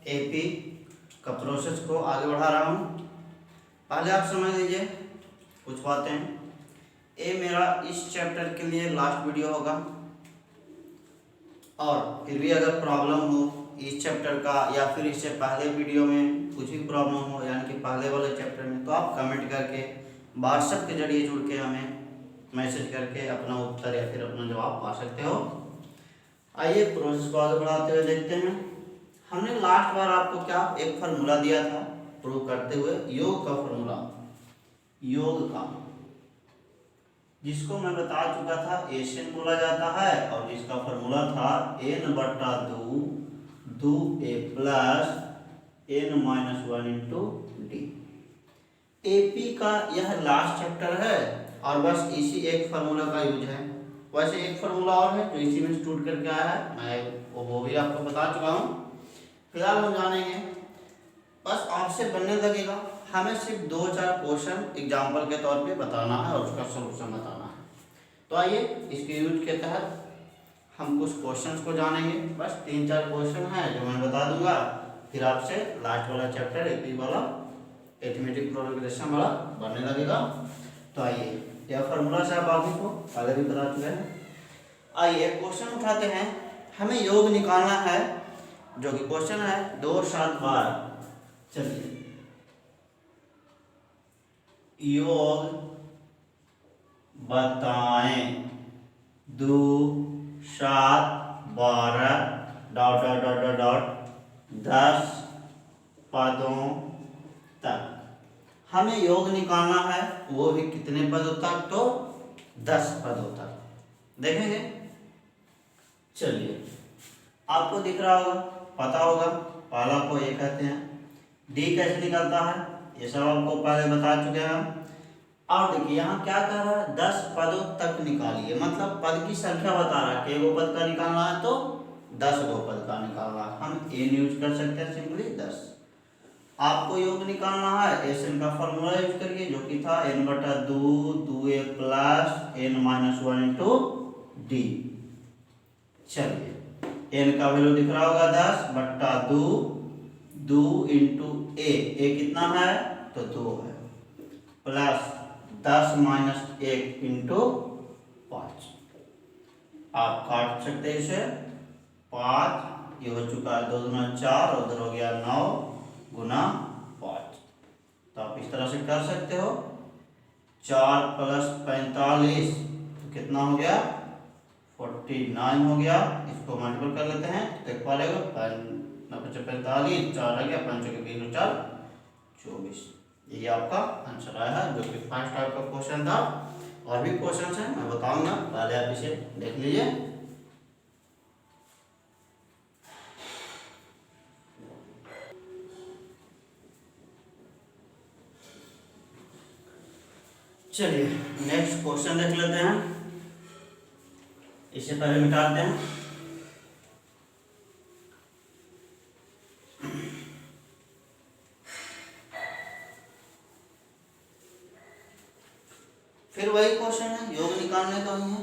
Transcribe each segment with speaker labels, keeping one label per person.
Speaker 1: AP का process को आगे बढ़ा रहा हूँ। पहले आप समझ लीजिए कुछ बातें। ये मेरा इस चैप्टर के लिए लास्ट वीडियो होगा, और फिर भी अगर प्रॉब्लम हो इस चैप्टर का या फिर इससे पहले वीडियो में कुछ भी प्रॉब्लम हो, यानी कि पहले वाले चैप्टर में, तो आप कमेंट करके व्हाट्सएप के जरिए जुड़ के हमें मैसेज करके अपना उत्तर या फिर अपना जवाब पा सकते हो। आइए प्रोसेस को आगे बढ़ाते हुए देखते हैं। हमने लास्ट बार आपको क्या एक फार्मूला दिया था प्रूव करते हुए, योग का फार्मूला, योग का, जिसको मैं बता चुका था एशियन बोला जाता है, और जिसका फार्मूला था n/2 2a plus n-1 into D. AP का यह लास्ट चैप्टर है और बस इसी एक फार्मूला का यूज है। वैसे एक फार्मूला और है जो इसी में इंस्टीट्यूट करके आया है, मैं वो भी आपको बता चुका हूँ। फिलहाल हम जानेंगे, बस आपसे बनने लगेगा, हमें सिर्फ 2-4 क्वेश्चन एग्जाम्पल के तौर पे बताना है और उसका सलूशन बताना है। तो आइए इसके यूज के तहत हम कुछ क्वेश्चंस को जानेंगे। बस 3-4 क्वेश्चन है जो मैं बता दूंगा, फिर आपसे लास्ट वाला चैप्टर एपी वाला अरिथमेटिक प्रोग्रेशन वाला बनने लगेगा। तो आइए, यह फार्मूला से आप आगे को पहले भी बता चुके हैं। आइए क्वेश्चन उठाते हैं, हमें योग निकालना है, जो कि क्वेश्चन है 2, 7, 12। चलिए, योग बताएं 2, 7, 12 dot dot dot dot dot 10 पदों तक। हमें योग निकालना है, वो भी कितने पदों तक, तो 10 पदों तक। देखेंगे, चलिए आपको दिख रहा होगा, पता होगा, पहला को ये कहते हैं। डी कैसे निकलता है ये सब आपको पहले बता चुके हैं हम। और देखिए यहाँ क्या कह रहा है, 10 पदों तक निकालिए, मतलब पद की संख्या बता रहा है कि एगो पद का निकालना है तो 10 गो पद का निकालना है। हम एन यूज कर सकते हैं, सिंपली 10। आपको योग निकालना है, एन का फॉर्मूला यूज करिए, जो कि था n/2 2a plus n-1 into D. चलिए, n का वैल्यू दिख रहा होगा 10/2 2 इंटू ए कितना है, तो 2 है, प्लस 10 - 1 इंटू 5। आप काट सकते हैं इसे, 5 ये हो चुका है 2 दूना 4, उधर हो गया 9 गुना 5। तो आप इस तरह से कर सकते हो। 4 + 45 तो कितना हो गया, 49 हो गया। इसको मल्टीपल कर लेते हैं तो देख पा रहे हो, 45 4 आ गया, 5 के 20 4 24। ये आपका आंसर आया है, जो कि फर्स्ट टाइप का क्वेश्चन था। और भी क्वेश्चन है मैं बताऊंगा, पहले आप इसे देख लीजिए। चलिए नेक्स्ट क्वेश्चन देख लेते हैं, इसे पहले मिटाते हैं। फिर वही क्वेश्चन है, योग निकालने का ही है,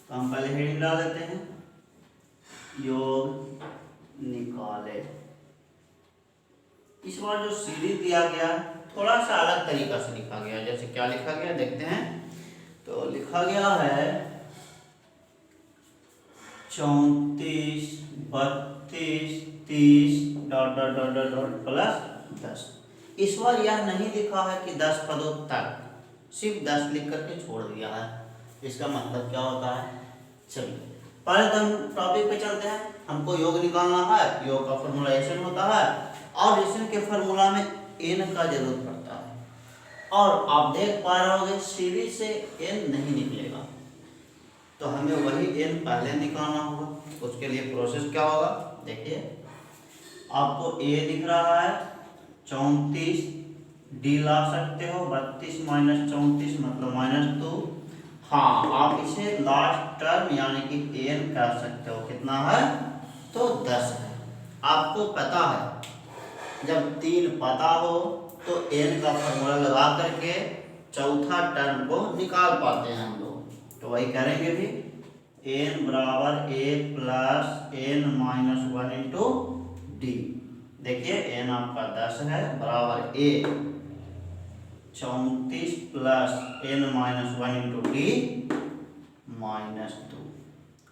Speaker 1: तो हम पहले हेडिंग डाल देते हैं, योग निकाले। इस बार जो सीरीज दिया गया थोड़ा सा अलग तरीका से लिखा गया। जैसे क्या लिखा गया देखते हैं, तो लिखा गया है 34 32 30 dot dot dot dot dot plus 10। इस बार यह नहीं लिखा है कि 10 पदों तक, सिर्फ 10 लिख करके छोड़ दिया है। इसका मतलब क्या होता है, चलिए पहले तो हम टॉपिक पे चलते हैं। हमको योग निकालना है, योग का फॉर्मूला एन होता है, और एन के फॉर्मूला में एन का जरूरत पड़ता है। और आप देख पा रहे होंगे सीरीज से एन नहीं निकलेगा, तो हमें वही एन पहले निकालना होगा। उसके लिए प्रोसेस क्या होगा, देखिए आपको ए दिख रहा है 34, डी ला सकते हो 32 - 34 मतलब -2। हाँ, आप इसे लास्ट टर्म यानी कि एन कह सकते हो, कितना है, तो 10 है। आपको पता है जब 3 पता हो तो एन का फॉर्मूला लगा करके चौथा टर्म को निकाल पाते हैं हम लोग। तो वही करेंगे भी, n = a plus n - 1 into D. देखिए n आपका 10 है बराबर a 34 plus n minus 1 into D minus 2।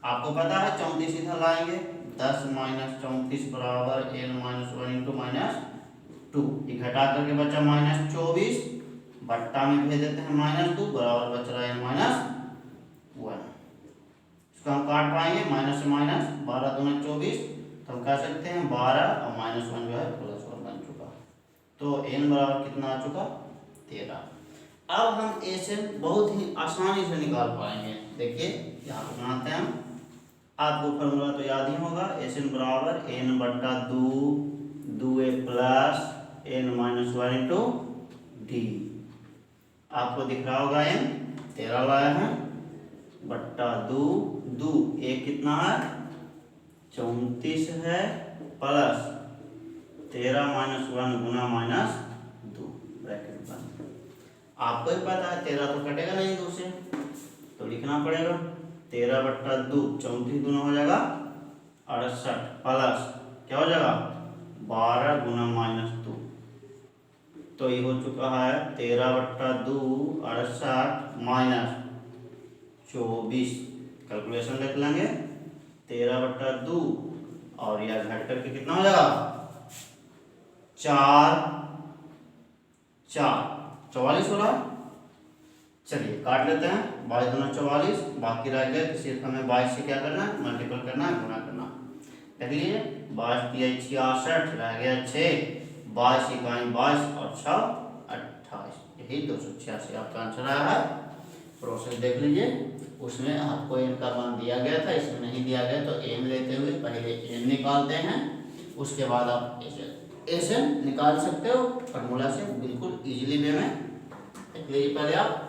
Speaker 1: आपको पता है 34 इधर लाएंगे 10 माइनस 34 बराबर n माइनस 1 इंटू माइनस 2। ये घटा करके बचा माइनस 24 बट्टा में भेज देते हैं माइनस 2 बराबर बच रहा है n माइनस 1। इसको हम काट पाएंगे माइनस से माइनस 12 दूना 24 तो हम कह सकते हैं 12 और माइनस 1 जो है प्लस 1 बन चुका। तो n बराबर कितना आ चुका 13। अब हम a से बहुत ही आसानी से निकाल पाएंगे। देखिए यहाँ पे बनाते हैं हम। आपको फॉर्मूला तो याद ही होगा एस एन बराबर n बट्टा 2 a plus n minus 1 into D. आपको दिख रहा होगा n 13 लाया है बट्टा 2 a कितना है 34 है प्लस 13 माइनस 1 गुना माइनस 2 ब्रैकेट बंद। आपको ही पता है 13 तो कटेगा नहीं 2 से तो लिखना पड़ेगा 13 बट्टा 2 34 गुना हो जाएगा 68 प्लस क्या हो जाएगा 12 गुना माइनस 2। तो ये हो चुका है 13 बट्टा 2 68 माइनस 24। कैलकुलेशन देख लेंगे 13 बट्टा 2 और यह घट करके कितना हो जाएगा 44 हो रहा। चलिए काट लेते हैं 22 दूना 44 बाकी रह गया तो सिर्फ हमें 22 से क्या करना है मल्टीपल करना है गुना करना। देख लीजिए 22 66 रह गया 6 22 इकाई 22 और 6 28 यही 286 आपका आंसर आया है। प्रोसेस देख लीजिए उसमें आपको n का मान दिया गया था इसमें नहीं दिया गया तो n लेते हुए पहले n निकालते हैं उसके बाद आप ऐसे निकाल सकते हो फॉर्मूला से बिल्कुल इजीली वे में। देख लीजिए पहले आप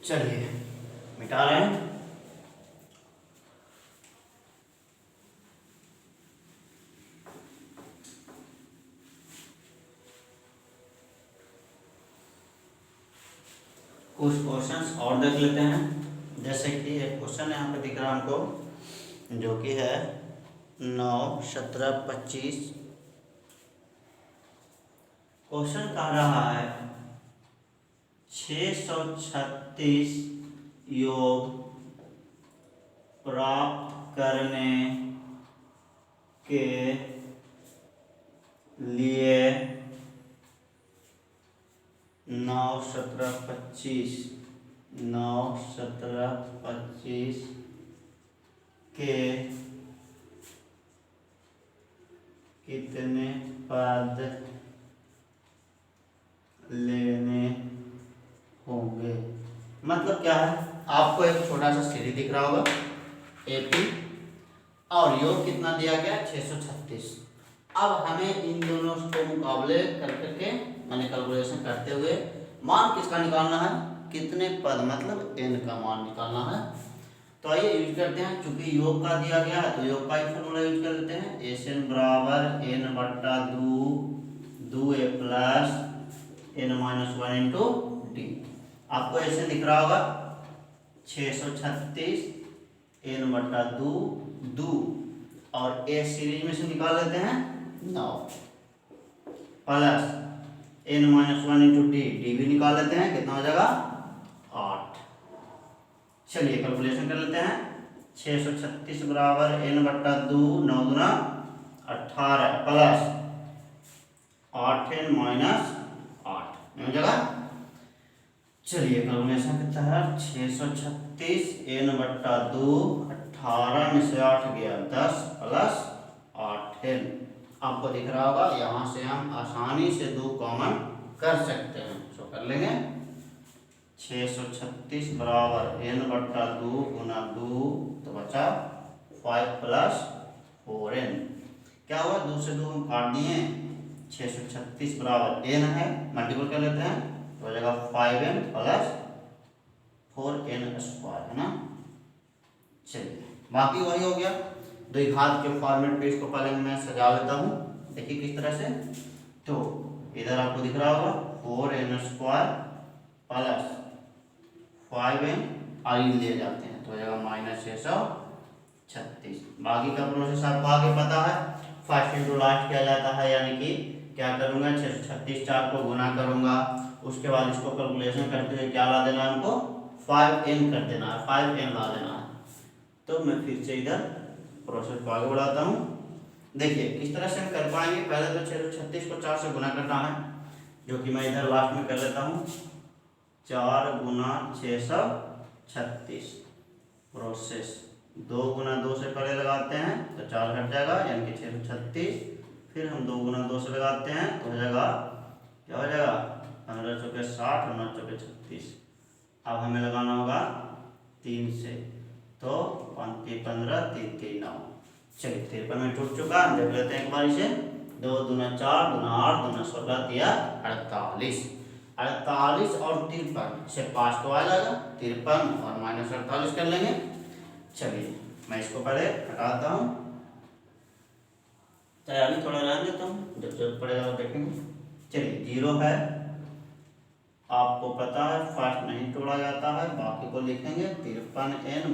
Speaker 1: चलिए मिटा रहे हैं। कुछ क्वेश्चंस और देख लेते हैं। जैसे कि एक क्वेश्चन यहाँ पे दिख रहा है हमको जो कि है 9 17 25। क्वेश्चन कह रहा है 636 योग प्राप्त करने के लिए 9 17 25 के कितने पद लेने होंगे। मतलब क्या है आपको एक छोटा सा सीढ़ी दिख रहा होगा AP और योग कितना दिया गया 636। अब हमें इन दोनों को मुकाबले कर करके मैंने कैलकुलेशन करते हुए मान किसका निकालना है कितने पद मतलब n का मान निकालना है। तो आइए यूज करते हैं चूंकि योग का दिया गया है तो योग का ही फॉर्मूला यूज कर लेते हैं SN बराबर n बट्टा 2 a plus n minus 1 into D. आपको ऐसे दिख रहा होगा 636 n बट्टा 2 और a सीरीज में से निकाल लेते हैं 9 plus n minus 1 into D भी निकाल लेते हैं कितना हो जाएगा 8। चलिए कैलकुलेशन कर लेते हैं 636 बराबर n बट्टा 2 9 दूना 18 प्लस 8n माइनस 8 हो जाएगा। चलिए कैलकुलेशन कितना है 636 n बट्टा 2 18 में से 8 गया 10 प्लस 8n। आपको दिख रहा होगा यहाँ से हम आसानी से 2 कॉमन कर सकते हैं। तो कर लेंगे 636 बराबर n बट्टा 2 गुना 2 तो बचा 5 प्लस 4n। क्या हुआ 2 से 2 हम काट दिए 636 बराबर n है मल्टीपल कर लेते हैं तो हो जाएगा 5n प्लस 4n स्क्वायर है ना। चलिए बाकी वही हो गया द्विघात के फॉर्मेट पे इसको पहले मैं सजा लेता हूँ। देखिए किस तरह से तो इधर आपको दिख रहा होगा 4n² प्लस 5n आगे लिए जाते हैं तो हो जाएगा -636। बाकी का प्रोसेस आपको आगे पता है, फर्स्ट इंटू लास्ट किया जाता है, यानी कि क्या करूंगा 636 4 को गुना करूंगा, उसके बाद इसको कैलकुलेशन करते हुए क्या ला देना है हमको 5n कर देना है, 5n ला देना है। तो मैं फिर से इधर प्रोसेस को आगे बढ़ाता हूँ। देखिए किस तरह से हम कर पाएंगे। पहले तो 636 को 4 से गुना करना है, जो कि मैं इधर लास्ट में कर लेता हूँ। 4 गुना 636 प्रोसेस 2 गुना 2 से पहले लगाते हैं तो 4 हट जाएगा, यानी कि 636। फिर हम 2 गुना 2 से लगाते हैं तो हो जाएगा, क्या हो जाएगा 15 चौके 60 और 9 चौके 36। अब हमें लगाना होगा 3 से, तो 15 3 3 9। चलिए 53 में टूट चुका, देख लेते हैं एक बार इसे। 2 दूना 4 दूना 8 दूना 16 दिया 48। 48 और 53 से 5 तो आ जाएगा, 53 और -48 कर लेंगे। चलिए मैं इसको पहले हटाता हूँ, तैयारी थोड़ा रहने देता हूँ, जब जरूरत पड़ेगा वो देखेंगे। चलिए 0 है, आपको पता है फर्स्ट नहीं तोड़ा जाता है, बाकी को लिखेंगे 53n -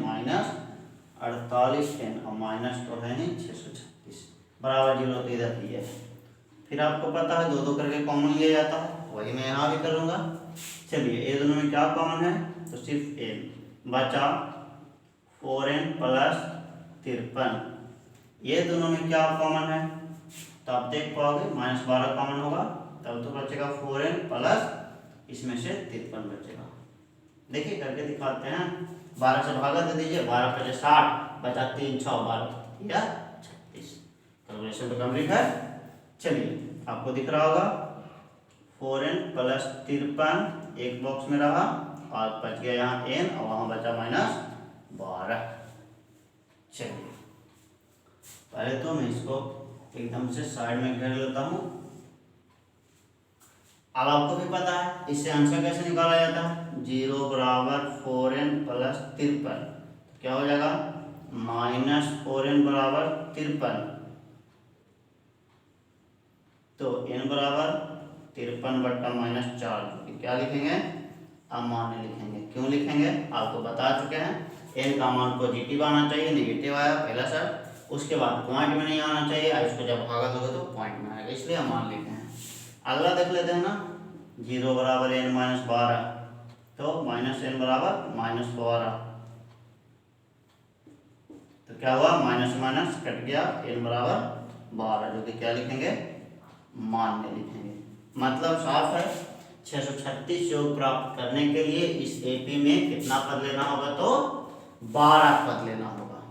Speaker 1: 48n और माइनस तो है नहीं 636 बराबर 0 तो इधर दिया है। फिर आपको पता है 2 2 करके कॉमन लिया जाता है, वही मैं यहाँ भी करूँगा। चलिए ये दोनों में क्या कॉमन है, तो सिर्फ n बचा 4n प्लस 53। ये दोनों में क्या कॉमन है, तो आप देख पाओगे -12 कॉमन होगा, तब तो बचेगा 4n प्लस इसमें से 53 बचेगा। देखिए करके दिखाते हैं। 12 से भागा दे दीजिए, 12 × 60 बचा 3 6 12 या 36। कैलकुलेशन तो कंप्लीट है। चलिए आपको दिख रहा होगा 4n प्लस 53 एक बॉक्स में रहा और बच गया यहाँ n और वहाँ बचा -12। चलिए पहले तो मैं इसको एकदम से साइड में घेर लेता हूँ। अब आपको भी पता है इससे आंसर कैसे निकाला जाता है। 0 बराबर 4n प्लस 53, क्या हो जाएगा -4n बराबर 53, तो n बराबर 53 बट्टा -4, क्या लिखेंगे अमान्य लिखेंगे। क्यों लिखेंगे आपको बता चुके हैं, n का मान पॉजिटिव आना चाहिए, नेगेटिव आया पहला सर, उसके बाद पॉइंट में नहीं आना चाहिए, इसको जब भागा दोगे तो पॉइंट में आएगा, इसलिए अमान्य लिखे हैं। अगला देख लेते हैं ना, 0 बराबर n - 12, तो -n बराबर -12, तो क्या हुआ माइनस माइनस कट गया, n बराबर 12, जो कि क्या लिखेंगे मान्य लिखेंगे। मतलब साफ है 636 योग प्राप्त करने के लिए इस एपी में कितना पद लेना होगा, तो 12 पद लेना होगा।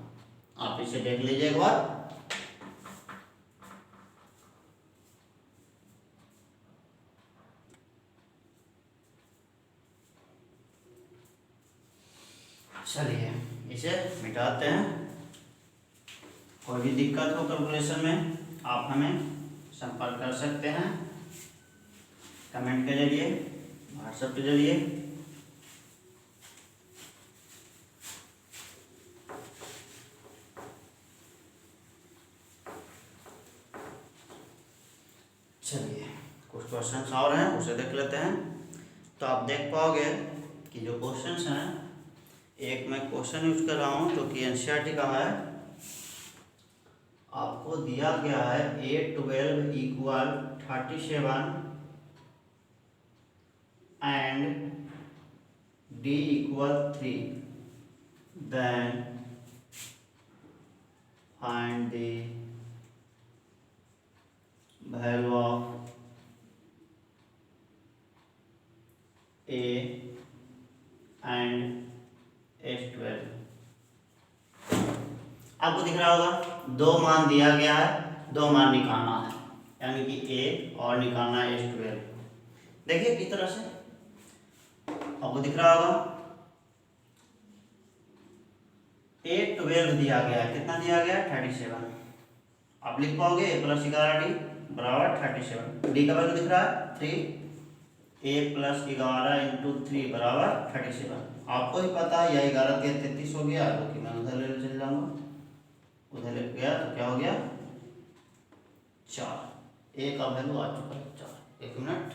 Speaker 1: आप इसे देख लीजिए एक बार। चलिए इसे मिटाते हैं। कोई भी दिक्कत हो कैलकुलेशन में आप हमें संपर्क कर सकते हैं, कमेंट के जरिए, व्हाट्सएप के जरिए। चलिए कुछ क्वेश्चंस और हैं उसे देख लेते हैं। तो आप देख पाओगे कि जो क्वेश्चंस हैं, एक मैं क्वेश्चन यूज कर रहा हूँ जो कि एनसीईआरटी का है। आपको दिया गया है A12 = 37 and D = 3, then find the value of A and S12। आपको दिख रहा होगा 2 मान दिया गया है, 2 मान निकालना है, यानी कि A और निकालना है S12। देखिए किस तरह से आपको दिख रहा होगा A12 दिया गया है, कितना दिया गया है 37। आप लिख पाओगे A + 11D बराबर 37। D का वैल्यू दिख रहा है 3, A + 11 × 3 बराबर 37। आपको ही पता है यह 11 3 33 हो गया, जो कि मैं उधर ले चल जाऊंगा, उधर ले गया तो क्या हो गया 4, A का वैल्यू आ चुका है 4। एक मिनट।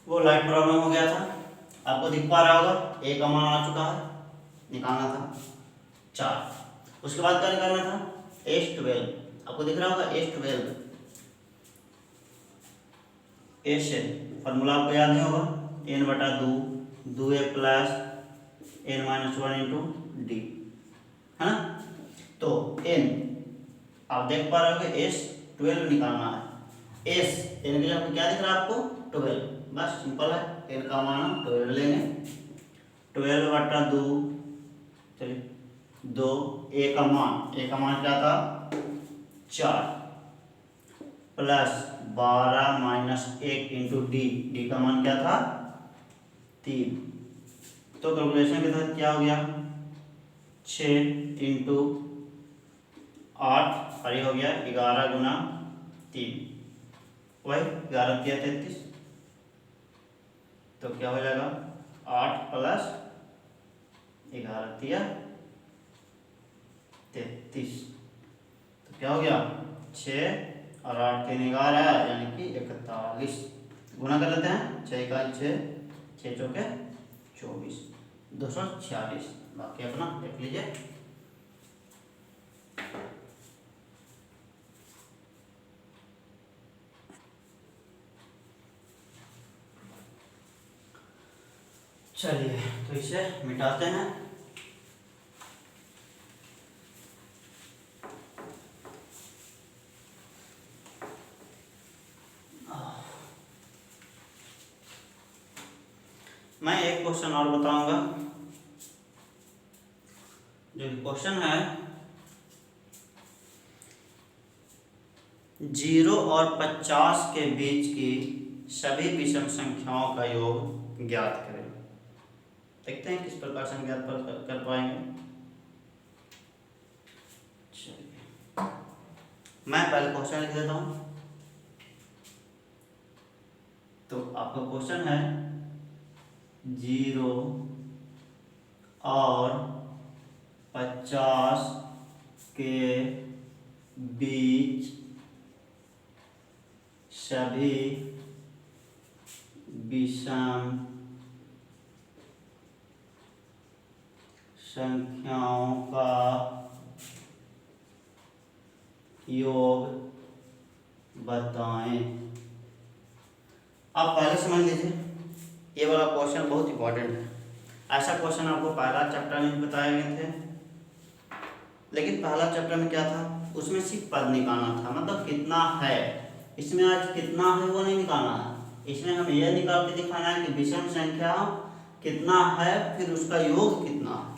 Speaker 1: वो लाइट प्रॉब्लम हो गया था, आपको दिख पा रहा होगा। ए का मान आ चुका है, निकालना था 4। उसके बाद क्या निकालना था, S12। आपको दिख रहा होगा S12। एस से फॉर्मूला आपको याद नहीं होगा, n/2 2a plus n-1 into D, है ना। तो n आप देख पा रहे हो S12 निकालना है। एस n के लिए क्या दिख रहा है आपको, 12। बस सिंपल है, n का मान 12 लेंगे। 12/2 चलिए 2, ए का मान क्या था 4 प्लस 12 माइनस 1 इंटू डी का मान क्या था 3। तो कैलकुलेशन के तहत क्या हो गया 6 इंटू 8 और ये हो गया 11 गुना 3, वही 11 तिया 33। तो क्या हो जाएगा 8 प्लस 11 तिया 33। तो क्या हो गया 6 और 8 3 11 यानी कि 41। गुना कर लेते हैं, 6 का 6 6 चौके 24 246। बाकी अपना देख लीजिए। चलिए तो इसे मिटाते हैं। मैं एक क्वेश्चन और बताऊंगा। जो क्वेश्चन है 0 और 50 के बीच की सभी विषम संख्याओं का योग ज्ञात करें। देखते हैं किस प्रकार से ज्ञात कर पाएंगे। चलिए मैं पहले क्वेश्चन लिख देता हूं। तो आपका क्वेश्चन है 0 और 50 के बीच सभी विषम संख्याओं का योग बताएं। आप पहले समझ लीजिए, ये वाला क्वेश्चन बहुत इंपॉर्टेंट है। ऐसा क्वेश्चन आपको पहला चैप्टर में बताए गए थे, लेकिन पहला चैप्टर में क्या था, उसमें सिर्फ पद निकालना था, मतलब कितना है। इसमें आज कितना है वो नहीं निकालना है, इसमें हमें यह निकाल के दिखाना है कि विषम संख्या कितना है, फिर उसका योग कितना है।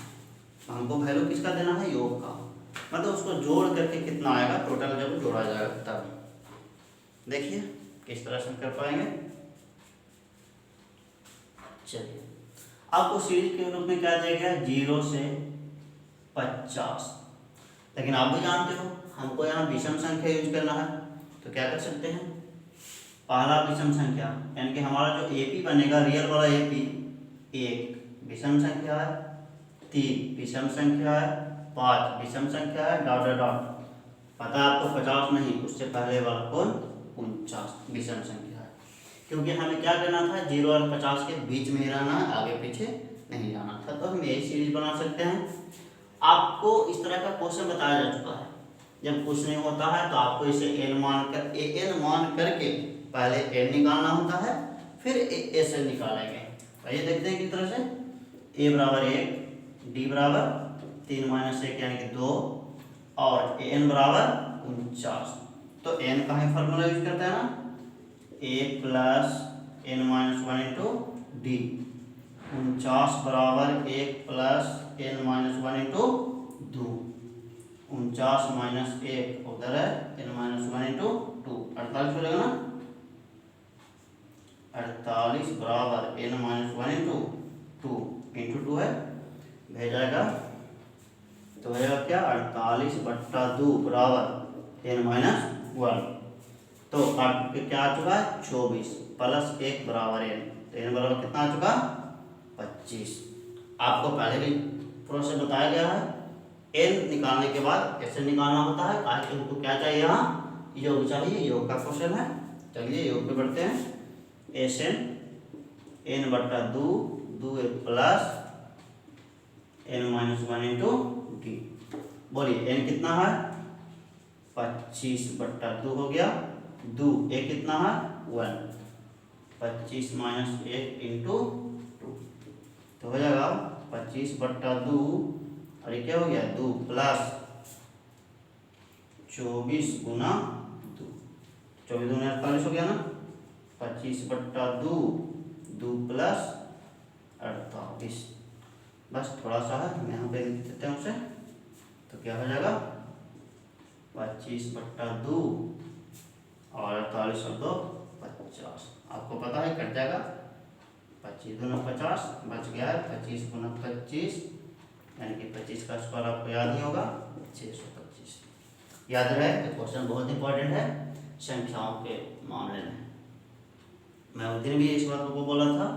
Speaker 1: हमको वैल्यू किसका देना है, योग का, मतलब उसको जोड़ करके कितना आएगा टोटल जब जोड़ा जाएगा तब। देखिए किस तरह से कर पाएंगे। चलिए आपको सीरीज के रूप में क्या दिया गया 0 से 50, लेकिन आप भी जानते हो हमको यहाँ विषम संख्या यूज करना है। तो क्या कर सकते हैं, पहला विषम संख्या यानी कि हमारा जो एपी बनेगा रियल वाला एपी, एक विषम संख्या है, 3 विषम संख्या है, 5 विषम संख्या है, डॉट डॉट डॉट। पता है आपको 50 नहीं, उससे पहले वाला कौन 49 विषम संख्या है। क्योंकि हमें क्या करना था 0 और 50 के बीच में ही रहना है, आगे पीछे नहीं जाना था। तो हम यही सीरीज बना सकते हैं। आपको इस तरह का क्वेश्चन बताया जा चुका है, जब कुछ नहीं होता है तो आपको इसे एन मान करके पहले एन निकालना होता है, फिर एस एन निकालेंगे। आइए देखते हैं किस तरह से। ए बराबर 1, डी बराबर 3 माइनस 1 यानी कि 2, और एन बराबर 49। तो एन का ही फॉर्मूला यूज करते हैं ना, a plus n minus 1 into d. 49 बराबर 1 plus n minus 1 into 2। 49 minus 1 उधर है, एन माइनस 1 इंटू 2 48 हो जाएगा ना। 48 बराबर एन माइनस 1 इंटू 2 इंटू 2 है, भेजाएगा तो है क्या 48/2 बराबर एन माइनस 1। तो आपके क्या आ चुका है 24 प्लस 1 बराबर n, तो n बराबर कितना आ चुका 25। आपको पहले भी प्रोसेस बताया गया है, n निकालने के बाद ऐसे निकालना होता है, काहे कि उनको क्या चाहिए यहाँ योग चाहिए, योग का क्वेश्चन है। चलिए योग पे बढ़ते हैं। Sn n बट्टा 2 2 plus n minus 1 into D. बोलिए n कितना है 25 बट्टा 2 हो गया 2, a कितना है 1, 25 माइनस 1 इंटू 2 तो हो जाएगा 25 बट्टा 2 और ये क्या हो गया 2 प्लस 24 गुना 2, 24 गुना 48 हो गया ना, 25 बट्टा 2 2 प्लस 48, बस थोड़ा सा है हम यहाँ पे लिख देते हैं उसे, तो क्या हो जाएगा 25 बट्टा 2 और 48 और 2 50। आपको पता है कट जाएगा, 25 दूना 50 बच गया है 25 गुना 25, यानी कि 25 का स्क्वायर आपको याद नहीं होगा 625। याद रहे ये क्वेश्चन बहुत इंपॉर्टेंट है संख्याओं के मामले में। मैं उस दिन भी इस बात को बोला था,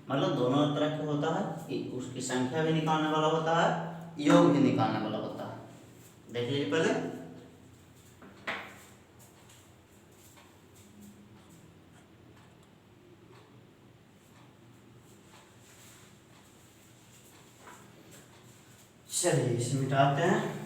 Speaker 1: मतलब दोनों तरह के होता है कि उसकी संख्या भी निकालने वाला होता है, योग भी निकालने वाला होता है। देख लीजिए पहले। चलिए इसे मिटाते हैं।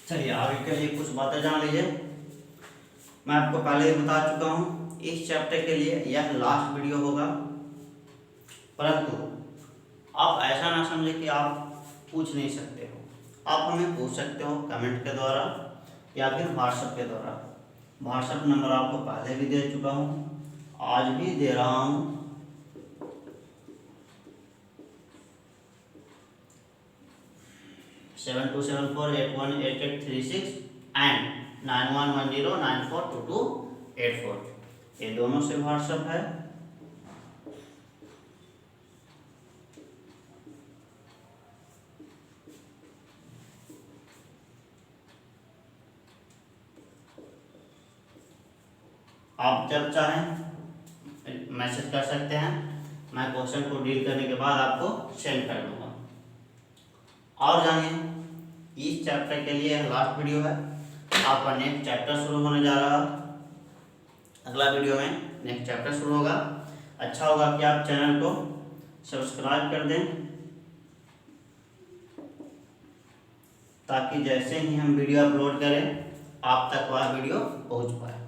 Speaker 1: चलिए आगे के लिए कुछ बातें जान लीजिए। मैं आपको पहले ही बता चुका हूँ इस चैप्टर के लिए यह लास्ट वीडियो होगा, परंतु आप ऐसा ना समझे कि आप पूछ नहीं सकते हो, आप हमें पूछ सकते हो कमेंट के द्वारा या फिर व्हाट्सएप के द्वारा। व्हाट्सएप नंबर आपको पहले भी दे चुका हूँ, आज भी दे रहा हूँ। सेवन 274818836 एंड 9110942284, ये दोनों से व्हाट्सएप है। आप जब चाहें मैसेज कर सकते हैं, मैं क्वेश्चन को डील करने के बाद आपको सेंड कर दूंगा। और जानिए इस चैप्टर के लिए लास्ट वीडियो है, आपका नेक्स्ट चैप्टर शुरू होने जा रहा है। अगला वीडियो में नेक्स्ट चैप्टर शुरू होगा। अच्छा होगा कि आप चैनल को सब्सक्राइब कर दें, ताकि जैसे ही हम वीडियो अपलोड करें आप तक वह वीडियो पहुंच पाए।